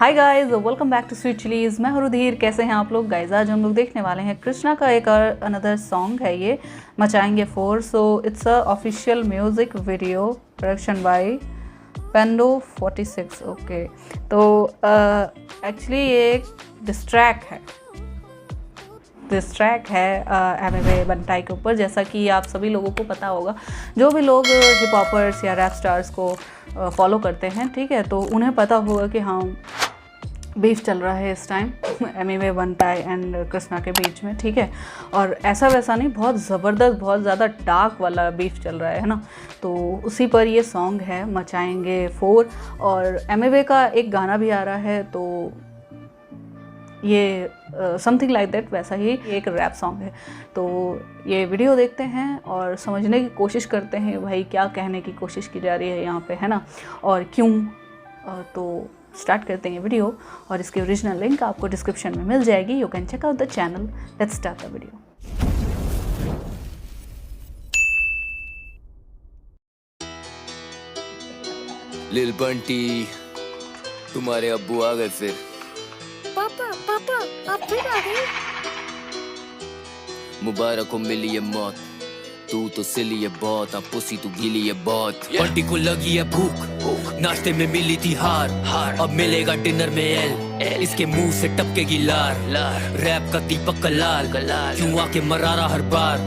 Hi guys, welcome back to Sweet Chillies. मैं हूं रुधिर। कैसे हैं आप लोग गाइस? आज हम लोग देखने वाले हैं कृष्णा का एक और अनदर सॉन्ग है, ये मचाएंगे 4। So it's a official music video production by Pendu 46। Okay, तो एक्चुअली ये एक डिस्ट्रैक है एमवे बंटाई के ऊपर। जैसा कि आप सभी लोगों को पता होगा, जो भी लोग हिप हॉपर्स या रैप स्टार्स को फॉलो करते हैं, ठीक है, तो उन्हें पता होगा कि हाँ बीफ चल रहा है इस time Amway Bantai and Krishna के बीच में, ठीक है। और ऐसा वैसा नहीं, बहुत ज़बरदस्त, बहुत ज़्यादा डार्क वाला बीफ चल रहा है ना। तो उसी पर ये सॉन्ग है मचाएंगे 4। और एमवे का एक गाना भी आ रहा है, तो ये समथिंग लाइक दैट, वैसा ही एक रैप सॉन्ग है। तो ये वीडियो देखते हैं और समझने की कोशिश करते हैं भाई क्या कहने की कोशिश की जा रही है यहाँ पे, है ना, और क्यों। तो स्टार्ट करते हैं वीडियो, और इसकी ओरिजिनल लिंक आपको डिस्क्रिप्शन में मिल जाएगी। You can check out the channel. Let's start the video. Lil Bunty, तुम्हारे अब्बू आ गए फिर। पापा आप फिर आ गए? मुबारक हो मिली ये मौत, तू तो सिली है बहुत, अब पुसी तू गीली है बहुत। बंटी को लगी है भूख, नाश्ते में मिली थी हार, अब मिलेगा डिनर में एल, इसके मुंह से टपकेगी लार। रैप का दीपक का लाल, क्यों आके मरारा हर बार।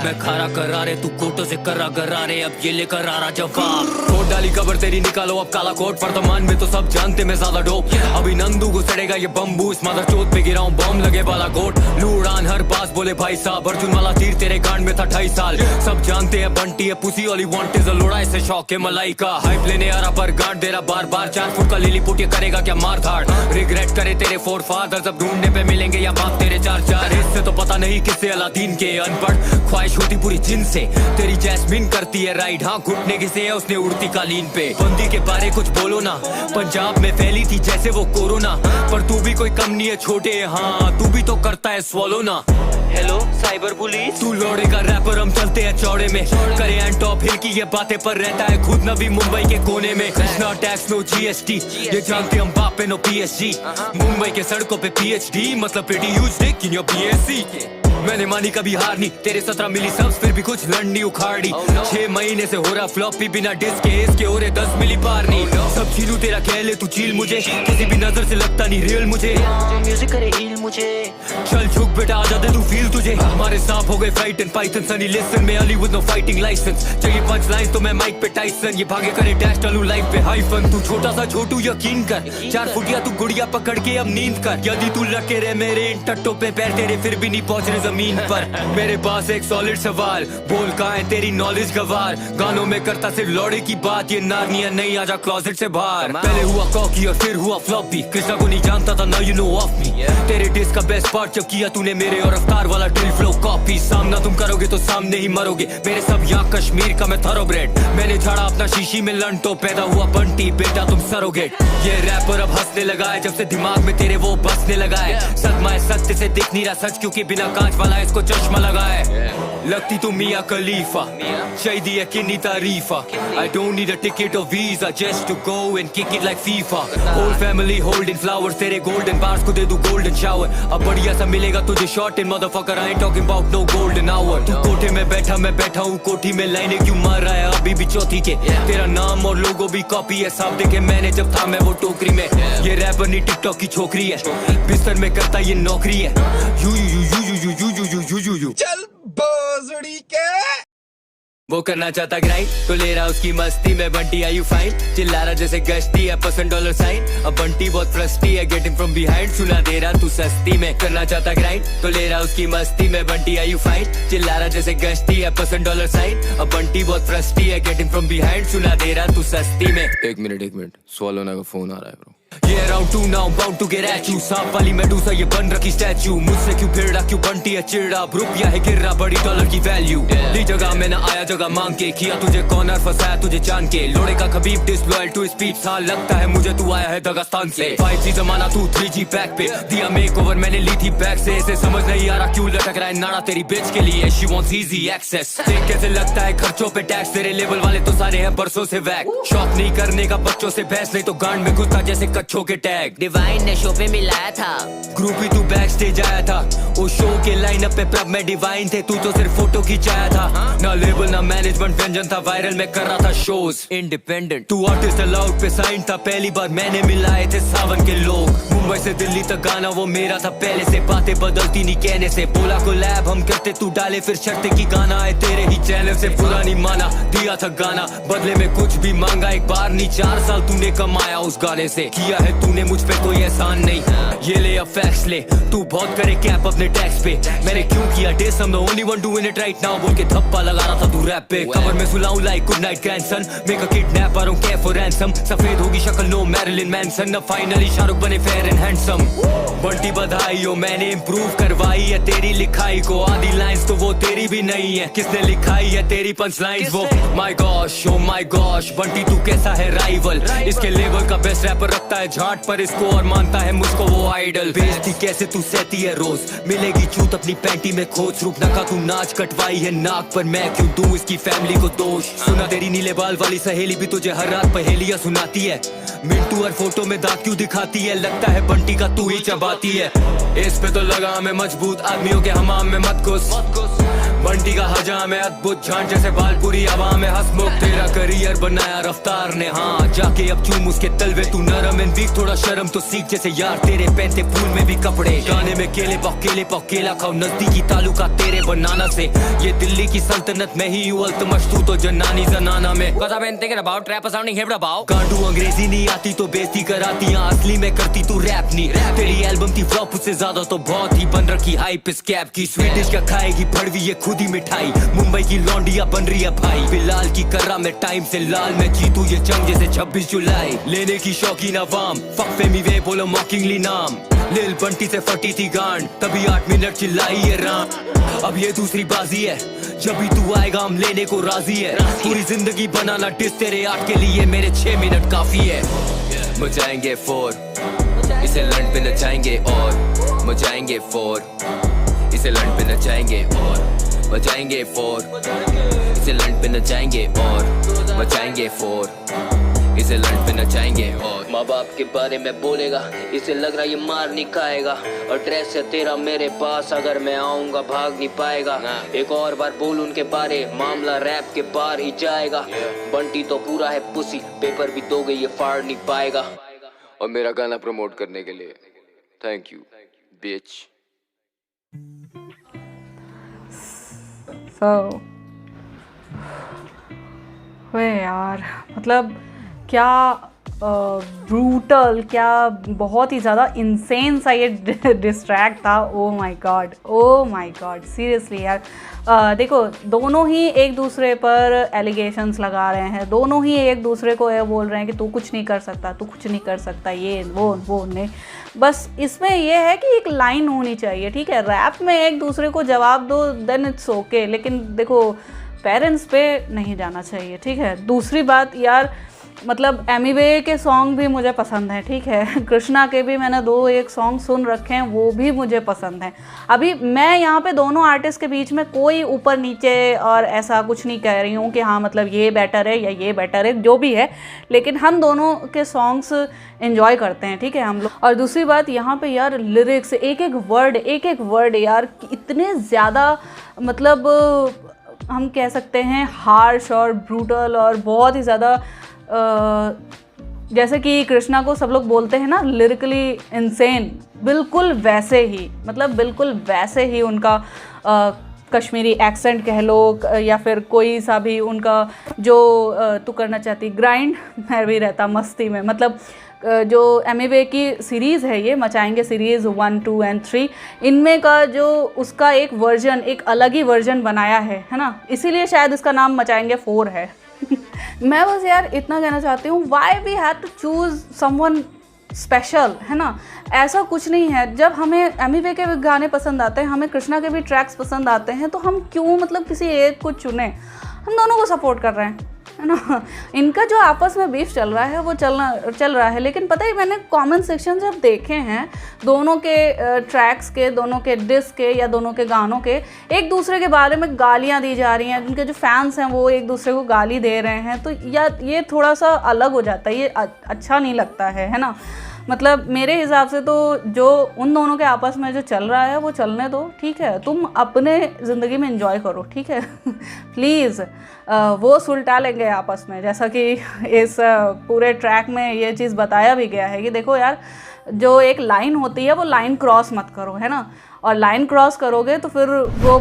मैं खारा करारे, तू कोटो से करा गरारे, अब ये लेकर आ रहा जवाब। कोट डाली कबर तेरी, निकालो अब काला कोट। वर्तमान में तो सब जानते मैं ज्यादा डोप, अभी नंदू को सड़ेगा ये बम्बू। इस मादर चोट पे गिराऊं बम, लगे वाला गोट। लूड़ान हर बास बोले भाई साहब, अर्जुन वाला तीर तेरे कांड में था 2.5 साल। सब जानते हैं बंटी है pussy, all he want is a लोड़ा। इसे शौक है मलाई का, हाइप लेने आ रहा पर गांड दे रहा बार बार। 4 फुट का लिली पुट, ये करेगा क्या मार धाड़। रिग्रेट करे तेरे फोर फादर, जब ढूंढने पे मिलेंगे या बाप तेरे 4 हिस्से। तो पता नहीं किससे अलादीन के, अनपढ़ ख्वाहिश होती पूरी जिन से। तेरी जैस्मिन करती है राइड, हाँ घुटने किसे है उसने उड़ती कालीन पे। बंदी के बारे कुछ बोलो ना, पंजाब में फैली थी जैसे वो कोरोना। पर तू भी कोई कम नहीं है छोटे, हाँ तू भी तो करता है स्वॉलो ना। हेलो साइबर पुलिस, तू लौड़े का रैपर, हम चलते हैं चौड़े में। करे एंड टॉप हिल की ये बातें, पर रहता है खुद नबी मुंबई के कोने में। कृष्णा टैक्स नो जीएसटी, ये जानते हम बाप पे नो पीएसजी। मुंबई के सड़कों पे पीएचडी, मतलब pretty huge Dick in your BSc. मैंने मानी कभी हार नहीं, तेरे 17 मिली सब्स फिर भी कुछ लड़नी उखाड़ी। 6 महीने से हो रहा फ्लॉपी, बिना डिस्क के इसके हो रहे 10 मिली पार नहीं। सब छीनू तेरा कह ले तू चील, मुझे किसी भी नजर से लगता नहीं रियल मुझे। म्यूजिक करे हील मुझे, चल झुक बेटा आजा दे तू फील तुझे। हमारे सांप हो गए fright and python, Sonny Liston में Ali with no fighting license. चाहिए पंच लाइन तो मैं माइक पे टाइसन, ये भागे करे डैश डालू लाइफ पे हाइफन। तू छोटा सा छोटू यकीन कर, 4 फुटिया तू गुड़िया पकड़ के अब नींद कर। यदि तू लटके रहे मेरे इन टट्टों पे पैर तेरे, फिर भी नहीं पहुंच रहे जमीन पर। मेरे पास एक सॉलिड सवाल, बोल कहाँ है तेरी नॉलेज गवार। गानों में करता सिर्फ लौड़े की बात, ये नारनिया नहीं आजा क्लोजेट से बाहर। पहले हुआ कॉकी और फिर हुआ फ्लॉपी, कृष्णा को नहीं जानता था, now you know of me. तेरे डिस्क का बेस्ट पार्ट जब किया तूने मेरे और अवतार वाला ड्रिल फ्लो कॉपी। सामना तुम करोगे तो सामने ही मरोगे, मेरे सब यहाँ कश्मीर का मैं थॉरोब्रेड। मैंने झाड़ा अपना शीशी में लंटो, पैदा हुआ बंटी बेटा तुम सरोगेट। ये रैपर अब हंसने लगा है, जब से दिमाग में तेरे वो बसने लगा है। सदमा है सत्य से दिख नहीं रहा सच, क्योंकि बिना कांच वाला इसको चश्मा लगा है। लगती तू मिया खलीफा, चाहिए है किन्नी तारीफा। I don't need a ticket or visa just to go and kick it like FIFA. Whole family holding flowers, तेरे golden bars को दे दूं golden shower। अब बढ़िया सा मिलेगा तुझे short in motherfucker, I ain't talking about no golden hour। तू कोठे में बैठा मैं बैठा हूँ कोठी में, लाइनें क्यों मार रहा है अभी भी चौथी के। तेरा नाम और लोगो भी कॉपी है, साफ देखे मैंने जब था मैं वो टोकरी में। ये रैपर नहीं टिकटॉक की छोकरी है, बिस्तर में करता ये नौकरी है। You you you you you you you you you you you चल बोजड़ी के। वो करना चाहता ग्राइंड तो ले रहा उसकी मस्ती में। बंटी आर यू फाइन, चिल्ला रहा जैसे गश्ती है $% साइन। अब बंटी बहुत फ्रस्टी है, गेटिंग फ्रॉम बिहाइंड, सुना दे रहा तू सस्ती में। करना चाहता ग्राइंड तो ले रहा उसकी मस्ती में। बंटी आर यू फाइन, चिल्ला रहा जैसे गश्ती है $% साइन। अब बंटी बहुत फ्रस्टी है, गेटिंग फ्रॉम बिहाइंड, सुना दे रहा तू सस्ती में। एक मिनट स्वालोना का फोन आ रहा है ब्रो। ये round 2 now bound to get at you. सांप वाली मेडूसा ये बन रखी स्टैचू, मुझसे क्यों फिर रहा क्यों बंटी है चिड़ा। रुपया है गिर रहा बड़ी डॉलर की वैल्यू। ली जगह में ना आया जगह मांग के, किया तुझे कॉर्नर फंसाया तुझे जान के। लोड़े का खबीब डिसलॉयल टू स्पीड सा, लगता है मुझे तू आया है दगास्तान से। 5G जमाना तू 3G पैक पे, दिया मेक ओवर मैंने ली थी बैग से। इसे समझ नहीं आ रहा क्यों लटक रहा है नाड़ा तेरी बेच के लिए। शी वांट्स इजी एक्सेस, देख कैसे लगता है खर्चों पे टैक्स। तेरे लेवल वाले तो सारे हैं परसों से वैक। शॉप नहीं करने का बच्चों से बहस, नहीं तो गांड में घुसता जैसे कच्छों के टैग। डिवाइन ने शो पे मिलाया था, ग्रुपी तू बैक स्टेज आया था, उस शो के लाइनअप पे प्रभ में डिवाइन थे, तू तो सिर्फ फोटो खिंचाया था। ना लेबल ना मैनेजमेंट, व्यंजन था वायरल, मैं कर रहा था शोज इंडिपेंडेंट। तू आर्टिस्ट अलाउड पे साइन था, पहली बार मैंने मिलाए थे सावन के लोग। मुंबई से दिल्ली तक गाना वो मेरा था पहले से, बातें बदलती नहीं कहने से। बोला को लैब हम करते, तू डाले फिर शर्ते की गाना आए तेरे ही चैनल से। पूरा नहीं माना, दिया था गाना, बदले में कुछ भी मांगा, एक बार नहीं 4 साल तूने कमाया उस गाने से। किया है तूने मुझ पे कोई एहसान नहीं, ये ले अब फैक्स ले, तू बहुत करे कैप अपने टैक्स पे। मैंने क्यों किया dish, I'm the only one doing it right now, बोल के धप्पा लगा रहा था तू रैप पे। कवर में सुलाऊं like good night grandson, make a kidnap, I don't care for ransom। सफेद होगी शक्ल नो मैरिलिन मैनसन, अब फाइनली शाहरुख बने फेयर एंड हैंडसम। बंटी बधाई हो, मैंने इम्प्रूव करवाई है तेरी लिखाई को, आधी लाइंस तो वो तेरी भी नहीं है, किसने लिखाई है तेरी पंच लाइंस वो। My gosh oh my gosh, Bunty तू कैसा है राइवल, इसके लेवल का बेस्ट रैपर रखता है झाट पर इसको, और मानता है मुझको वो आइडल। बेइज्जती कैसे तू सहती है रोज, मिलेगी चूत अपनी पैंटी में खोज। रुक नखा तू नाच कटवाई है नाक पर, मैं क्यों दूं इसकी फैमिली को दोष। सुना तेरी नीले बाल वाली सहेली भी तुझे हर रात पहेलियां सुनाती है, मिंटू हर फोटो में दांत क्यों दिखाती है, लगता है बंटी का तू ही चबाती है। इस पे तो लगा हमें मजबूत, आदमियों के हमाम में मत घुस। बंटी का हजाम है अद्भुत, झांझ जैसे बाल पूरी हवा में हंसमुख। तेरा करियर बनाया रफ्तार ने, हाँ जाके अब चूम उसके तलवे। तू नरम एंड वीक, थोड़ा शर्म तो सीख, जैसे यार तेरे पहनते फूल में भी कपड़े। गाने में केले पकेला खाओ, नजदीकी तालुका तेरे बनाना से। ये दिल्ली की सल्तनत में ही हूँ अल्तमश, तू तो जनानी जनाना में। कांडू अंग्रेजी नहीं आती तो बेइज्जती कराती, असली में करती तू रैप नहीं। तेरी एल्बम थी फ्लॉप, उससे ज्यादा तो बहुत ही बन रखी हाइप इस कैप की। स्वीडिश क्या खाएगी भड़वी, ये खुद ही मिठाई, मुंबई की लौंडिया बन रही है भाई। बिलाल की कर्रा में टाइम से लाल, मैं जीतू ये जंग जैसे 26 जुलाई। लेने की शौकीन अवाम, फक फेमी वे बोलो मॉकिंगली नाम। लिल बंटी से फटी थी गांड, तभी 8 मिनट चिल्लाई ये राम। अब ये दूसरी बाजी है, जब भी तू आएगा हम लेने को राजी है। पूरी जिंदगी बनाना डिस, तेरे 8 के लिए मेरे 6 मिनट काफी है। मचाएंगे 4, इसे लंड पे नचाएंगे और मचाएंगे 4, इसे लंड पे नचाएंगे और बचाएंगे 4, इसे लंड पे नचाएंगे और बचाएंगे 4, इसे लंड पे नचाएंगे और। माँ बाप के बारे में बोलेगा, इसे लग रहा ये मार नहीं खाएगा। और ड्रेस है तेरा मेरे पास, अगर मैं आऊंगा भाग नहीं पाएगा। एक और बार बोल उनके बारे, मामला रैप के पार ही जाएगा। बंटी तो पूरा है पुसी, पेपर भी दोगे ये फाड़ नहीं पाएगा। और मेरा गाना प्रमोट करने के लिए थैंक यू बिच। वे यार, मतलब क्या ब्रूटल, क्या बहुत ही ज़्यादा इंसेन सा ये डिस्ट्रैक्ट था। ओ माय गॉड सीरियसली यार। देखो, दोनों ही एक दूसरे पर एलिगेशंस लगा रहे हैं, दोनों ही एक दूसरे को ये बोल रहे हैं कि तू कुछ नहीं कर सकता, तू कुछ नहीं कर सकता, ये वो नहीं। बस इसमें ये है कि एक लाइन होनी चाहिए, ठीक है। रैप में एक दूसरे को जवाब दो, देन इट्स ओके, लेकिन देखो पेरेंट्स पे नहीं जाना चाहिए, ठीक है। दूसरी बात यार, मतलब एमिवे के सॉन्ग भी मुझे पसंद हैं, ठीक है। कृष्णा के भी मैंने 2-1 सॉन्ग सुन रखे हैं, वो भी मुझे पसंद हैं। अभी मैं यहाँ पे दोनों आर्टिस्ट के बीच में कोई ऊपर नीचे और ऐसा कुछ नहीं कह रही हूँ कि हाँ मतलब ये बेटर है या ये बेटर है, जो भी है, लेकिन हम दोनों के सॉन्ग्स एंजॉय करते हैं, ठीक है हम लोग। और दूसरी बात यहाँ पे यार, लिरिक्स एक एक वर्ड यार इतने ज़्यादा, मतलब हम कह सकते हैं हार्श और ब्रूटल और बहुत ही ज़्यादा, जैसे कि कृष्णा को सब लोग बोलते हैं ना लिरिकली इंसेन, बिल्कुल वैसे ही, मतलब बिल्कुल वैसे ही उनका कश्मीरी एक्सेंट कह लो या फिर कोई सा भी उनका जो तू करना चाहती ग्राइंड में भी रहता मस्ती में। मतलब जो एमिवे की सीरीज़ है, ये मचाएंगे सीरीज़ 1, 2 and 3, इनमें का जो उसका एक वर्जन, एक अलग ही वर्जन बनाया है ना, इसीलिए शायद इसका नाम मचाएंगे 4 है। मैं बस यार इतना कहना चाहती हूँ, why we have to choose someone special, है ना। ऐसा कुछ नहीं है, जब हमें एमिवे के भी गाने पसंद आते हैं, हमें कृष्णा के भी ट्रैक्स पसंद आते हैं, तो हम क्यों मतलब किसी एक को चुने। हम दोनों को सपोर्ट कर रहे हैं, है ना। इनका जो आपस में बीफ चल रहा है वो चल रहा है, लेकिन पता है मैंने कमेंट सेक्शन जब देखे हैं दोनों के ट्रैक्स के, दोनों के डिस्क के या दोनों के गानों के, एक दूसरे के बारे में गालियां दी जा रही हैं, उनके जो फैंस हैं वो एक दूसरे को गाली दे रहे हैं, तो या ये थोड़ा सा अलग हो जाता है, ये अच्छा नहीं लगता है ना। मतलब मेरे हिसाब से तो जो उन दोनों के आपस में जो चल रहा है वो चलने दो, ठीक है। तुम अपने ज़िंदगी में एंजॉय करो, ठीक है। प्लीज़ वो सुलटा लेंगे आपस में, जैसा कि इस पूरे ट्रैक में ये चीज़ बताया भी गया है कि देखो यार, जो एक लाइन होती है वो लाइन क्रॉस मत करो, है ना। और लाइन क्रॉस करोगे तो फिर वो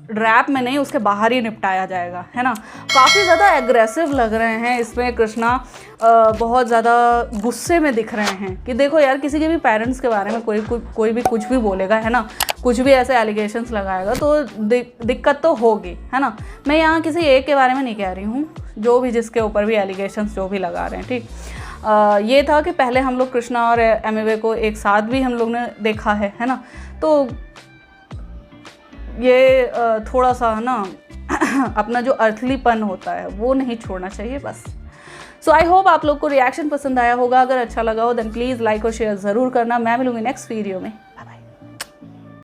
रैप में नहीं, उसके बाहर ही निपटाया जाएगा, है ना। काफ़ी ज़्यादा एग्रेसिव लग रहे हैं इसमें कृष्णा, बहुत ज़्यादा गुस्से में दिख रहे हैं कि देखो यार, किसी के भी पेरेंट्स के बारे में कोई भी कुछ भी बोलेगा, है ना, कुछ भी ऐसे एलिगेशंस लगाएगा तो दिक्कत तो होगी, है ना। मैं यहाँ किसी एक के बारे में नहीं कह रही हूँ, जो भी जिसके ऊपर भी एलिगेशंस जो भी लगा रहे हैं, ठीक। ये था कि पहले हम लोग कृष्णा और एमिवे को एक साथ भी हम लोग ने देखा है ना। तो ये थोड़ा सा ना अपना जो अर्थलीपन होता है वो नहीं छोड़ना चाहिए बस। सो आई होप आप लोग को रिएक्शन पसंद आया होगा। अगर अच्छा लगा हो देन प्लीज़ लाइक और शेयर ज़रूर करना। मैं मिलूँगी नेक्स्ट वीडियो में।